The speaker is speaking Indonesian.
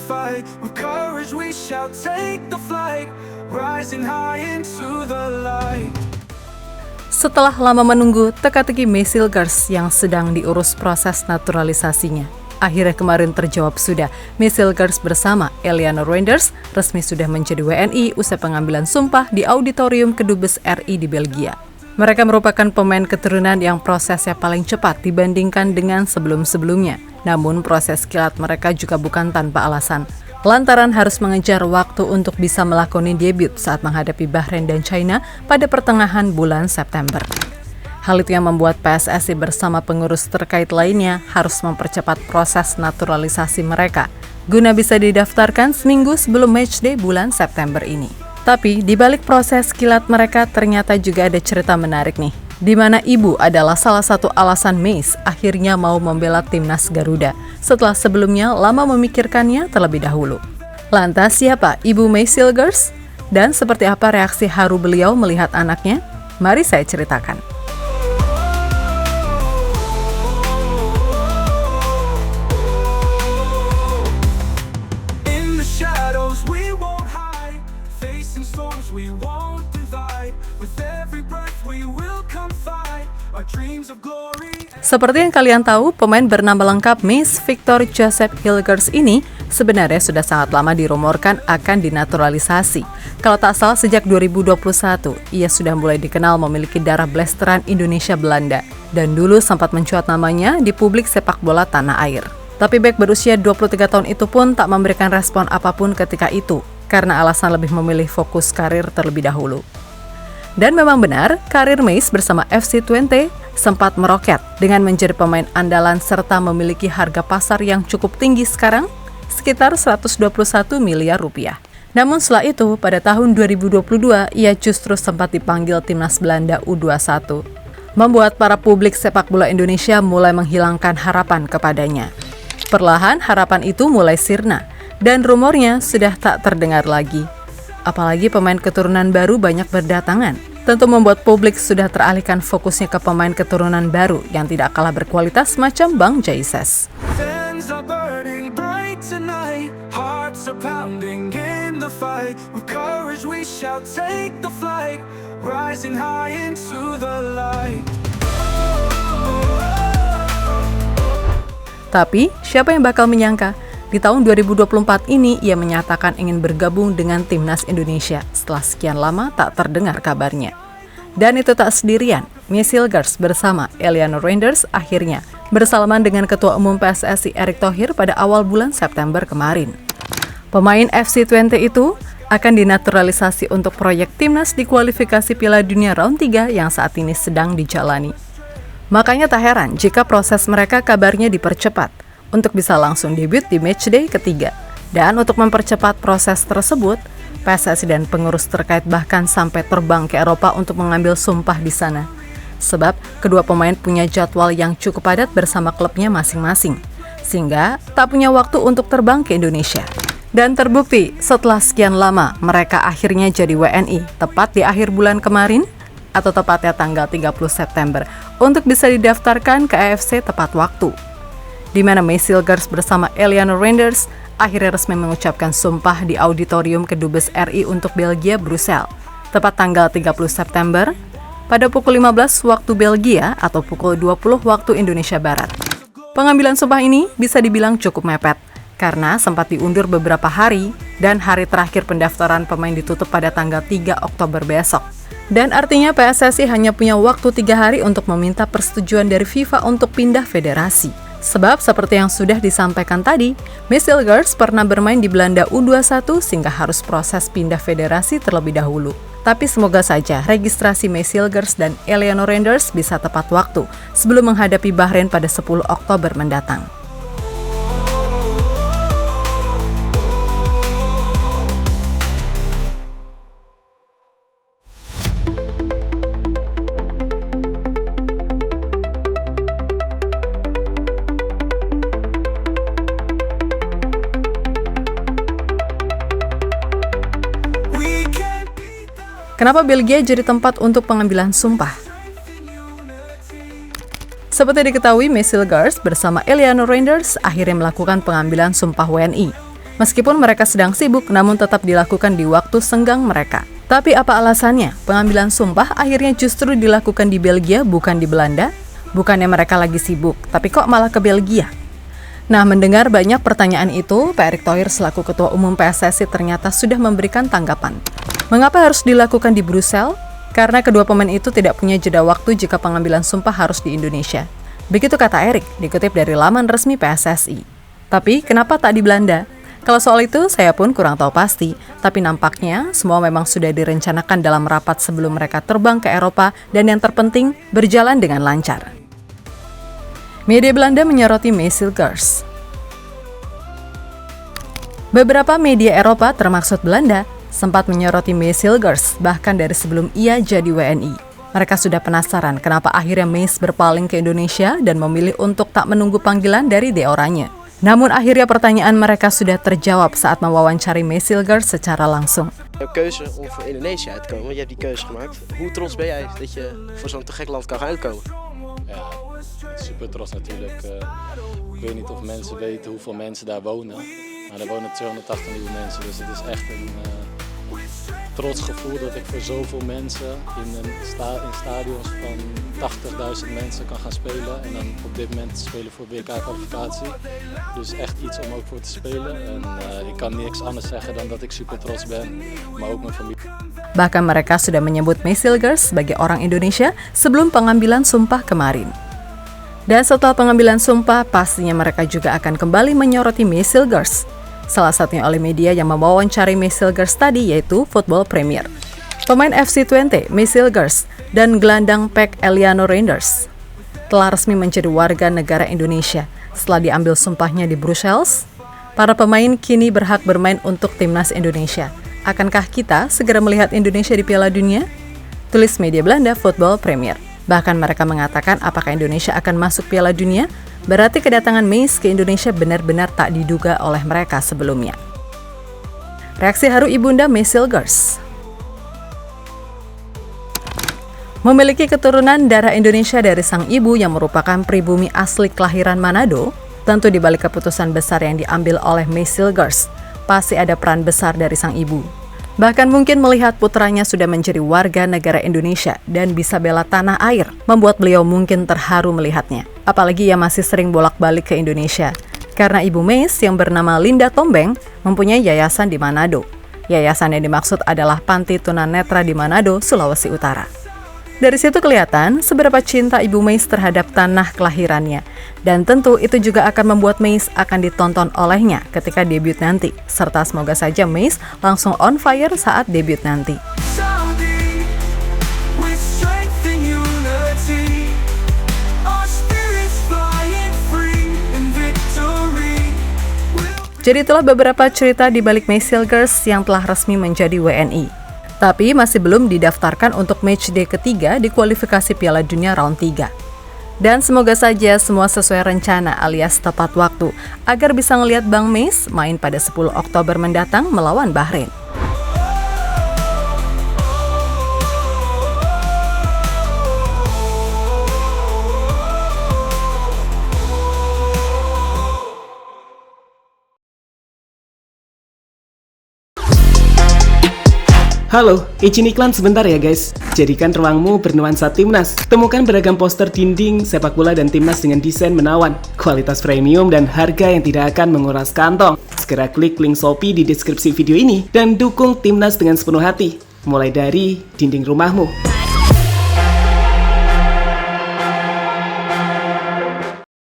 fight. With courage we shall take the flight, rising high into the light. Setelah lama menunggu teka-teki Maysil Girls yang sedang diurus proses naturalisasinya, akhirnya kemarin terjawab sudah. Maysil Girls bersama Eleanor Renders resmi sudah menjadi WNI usai pengambilan sumpah di Auditorium Kedubes RI di Belgia. Mereka merupakan pemain keturunan yang prosesnya paling cepat dibandingkan dengan sebelum-sebelumnya. Namun proses kilat mereka juga bukan tanpa alasan. Lantaran harus mengejar waktu untuk bisa melakoni debut saat menghadapi Bahrain dan China pada pertengahan bulan September. Hal itu yang membuat PSSI bersama pengurus terkait lainnya harus mempercepat proses naturalisasi mereka guna bisa didaftarkan seminggu sebelum matchday bulan September ini. Tapi di balik proses kilat mereka ternyata juga ada cerita menarik nih, di mana ibu adalah salah satu alasan Mace akhirnya mau membela timnas Garuda setelah sebelumnya lama memikirkannya terlebih dahulu. Lantas siapa ibu Maysil Girls? Dan seperti apa reaksi haru beliau melihat anaknya? Mari saya ceritakan. We won't divide. With every breath we will come fight our dreams of glory. Seperti yang kalian tahu, pemain bernama lengkap Mace Victor Joseph Hilgers ini sebenarnya sudah sangat lama dirumorkan akan dinaturalisasi. Kalau tak salah sejak 2021, ia sudah mulai dikenal memiliki darah blasteran Indonesia Belanda dan dulu sempat mencuat namanya di publik sepak bola tanah air. Tapi bek berusia 23 tahun itu pun tak memberikan respon apapun ketika itu, karena alasan lebih memilih fokus karir terlebih dahulu. Dan memang benar, karir Mace bersama FC Twente sempat meroket dengan menjadi pemain andalan serta memiliki harga pasar yang cukup tinggi sekarang, sekitar 121 miliar rupiah. Namun setelah itu, pada tahun 2022, ia justru sempat dipanggil timnas Belanda U21, membuat para publik sepak bola Indonesia mulai menghilangkan harapan kepadanya. Perlahan harapan itu mulai sirna, dan rumornya sudah tak terdengar lagi. Apalagi pemain keturunan baru banyak berdatangan. Tentu membuat publik sudah teralihkan fokusnya ke pemain keturunan baru yang tidak kalah berkualitas macam Bang Jaises. Fans are burning bright tonight, hearts are pounding in the fight. With courage we shall take the flight, rising high into the light. Tapi siapa yang bakal menyangka di tahun 2024 ini ia menyatakan ingin bergabung dengan timnas Indonesia setelah sekian lama tak terdengar kabarnya. Dan itu tak sendirian, Maysil Girls bersama Eleanor Renders akhirnya bersalaman dengan Ketua Umum PSSI Erick Thohir pada awal bulan September kemarin. Pemain FC Twente itu akan dinaturalisasi untuk proyek timnas di kualifikasi Piala Dunia Round 3 yang saat ini sedang dijalani. Makanya tak heran jika proses mereka kabarnya dipercepat untuk bisa langsung debut di matchday ketiga. Dan untuk mempercepat proses tersebut, PSSI dan pengurus terkait bahkan sampai terbang ke Eropa untuk mengambil sumpah di sana. Sebab kedua pemain punya jadwal yang cukup padat bersama klubnya masing-masing, sehingga tak punya waktu untuk terbang ke Indonesia. Dan terbukti setelah sekian lama mereka akhirnya jadi WNI tepat di akhir bulan kemarin, atau tepatnya tanggal 30 September, untuk bisa didaftarkan ke AFC tepat waktu, di mana Maysil Girls bersama Eleanor Renders akhirnya resmi mengucapkan sumpah di Auditorium Kedubes RI untuk Belgia, Brussels, tepat tanggal 30 September, pada pukul 15 waktu Belgia atau pukul 20 waktu Indonesia Barat. Pengambilan sumpah ini bisa dibilang cukup mepet, karena sempat diundur beberapa hari, dan hari terakhir pendaftaran pemain ditutup pada tanggal 3 Oktober besok. Dan artinya PSSI hanya punya waktu 3 hari untuk meminta persetujuan dari FIFA untuk pindah federasi. Sebab seperti yang sudah disampaikan tadi, Maysil Girls pernah bermain di Belanda U21 sehingga harus proses pindah federasi terlebih dahulu. Tapi semoga saja registrasi Maysil Girls dan Eleanor Renders bisa tepat waktu sebelum menghadapi Bahrain pada 10 Oktober mendatang. Kenapa Belgia jadi tempat untuk pengambilan sumpah? Seperti diketahui, Maysil Girls bersama Eleanor Renders akhirnya melakukan pengambilan sumpah WNI. Meskipun mereka sedang sibuk, namun tetap dilakukan di waktu senggang mereka. Tapi apa alasannya? Pengambilan sumpah akhirnya justru dilakukan di Belgia, bukan di Belanda? Bukannya mereka lagi sibuk, tapi kok malah ke Belgia? Nah, mendengar banyak pertanyaan itu, Pak Erick Thohir selaku Ketua Umum PSSI ternyata sudah memberikan tanggapan. Mengapa harus dilakukan di Brussel? Karena kedua pemain itu tidak punya jeda waktu jika pengambilan sumpah harus di Indonesia. Begitu kata Erick, dikutip dari laman resmi PSSI. Tapi kenapa tak di Belanda? Kalau soal itu, saya pun kurang tahu pasti, tapi nampaknya semua memang sudah direncanakan dalam rapat sebelum mereka terbang ke Eropa dan yang terpenting, berjalan dengan lancar. Media Belanda menyoroti Meisselgers. Beberapa media Eropa, termaksud Belanda, sempat menyoroti Meisselgers bahkan dari sebelum ia jadi WNI. Mereka sudah penasaran kenapa akhirnya Meis berpaling ke Indonesia dan memilih untuk tak menunggu panggilan dari De Oranje. Namun akhirnya pertanyaan mereka sudah terjawab saat mewawancari Meisselgers secara langsung. Jouw keuze om voor Indonesië uit te komen, want je hebt die keuze gemaakt. Hoe trots ben jij dat je voor zo'n te gek land kan gaan uitkomen? Ja, super trots natuurlijk. Ik weet niet of mensen weten hoeveel mensen daar wonen. Maar er wonen 280 miljoen mensen, dus het is echt een trots gevoel dat ik voor zoveel mensen in stadions van 80.000 mensen kan gaan spelen. En dan op dit moment spelen voor WK-kwalificatie. Dus echt iets om ook voor te spelen. En ik kan niks anders zeggen dan dat ik super trots ben, maar ook mijn familie. Bahkan mereka sudah menyebut Meisselgers sebagai orang Indonesia sebelum pengambilan sumpah kemarin. Dan setelah pengambilan sumpah, pastinya mereka juga akan kembali menyoroti Meisselgers. Salah satunya oleh media yang mewawancari Meisselgers tadi yaitu Football Premier. Pemain FC Twente, Meisselgers, dan gelandang PEC Eliano Reinders telah resmi menjadi warga negara Indonesia setelah diambil sumpahnya di Brussels. Para pemain kini berhak bermain untuk timnas Indonesia. Akankah kita segera melihat Indonesia di Piala Dunia? Tulis media Belanda Football Premier. Bahkan mereka mengatakan apakah Indonesia akan masuk Piala Dunia? Berarti kedatangan Meis ke Indonesia benar-benar tak diduga oleh mereka sebelumnya. Reaksi haru ibunda Meisselgers. Memiliki keturunan darah Indonesia dari sang ibu yang merupakan pribumi asli kelahiran Manado, tentu di balik keputusan besar yang diambil oleh Meisselgers, pasti ada peran besar dari sang ibu. Bahkan mungkin melihat putranya sudah menjadi warga negara Indonesia dan bisa bela tanah air, membuat beliau mungkin terharu melihatnya. Apalagi ia masih sering bolak-balik ke Indonesia. Karena ibu Meis yang bernama Linda Tombeng mempunyai yayasan di Manado. Yayasan yang dimaksud adalah Panti Tunanetra di Manado, Sulawesi Utara. Dari situ kelihatan seberapa cinta ibu Meis terhadap tanah kelahirannya. Dan tentu itu juga akan membuat Meis akan ditonton olehnya ketika debut nanti. Serta semoga saja Meis langsung on fire saat debut nanti. Jadi itulah beberapa cerita di balik Meisselgers yang telah resmi menjadi WNI. Tapi masih belum didaftarkan untuk matchday ketiga di kualifikasi Piala Dunia round 3. Dan semoga saja semua sesuai rencana alias tepat waktu agar bisa ngelihat Bang Meis main pada 10 Oktober mendatang melawan Bahrain. Halo, izin iklan sebentar ya guys. Jadikan ruangmu bernuansa timnas. Temukan beragam poster dinding, sepak bola dan timnas dengan desain menawan, kualitas premium dan harga yang tidak akan menguras kantong. Segera klik link Shopee di deskripsi video ini dan dukung timnas dengan sepenuh hati. Mulai dari dinding rumahmu.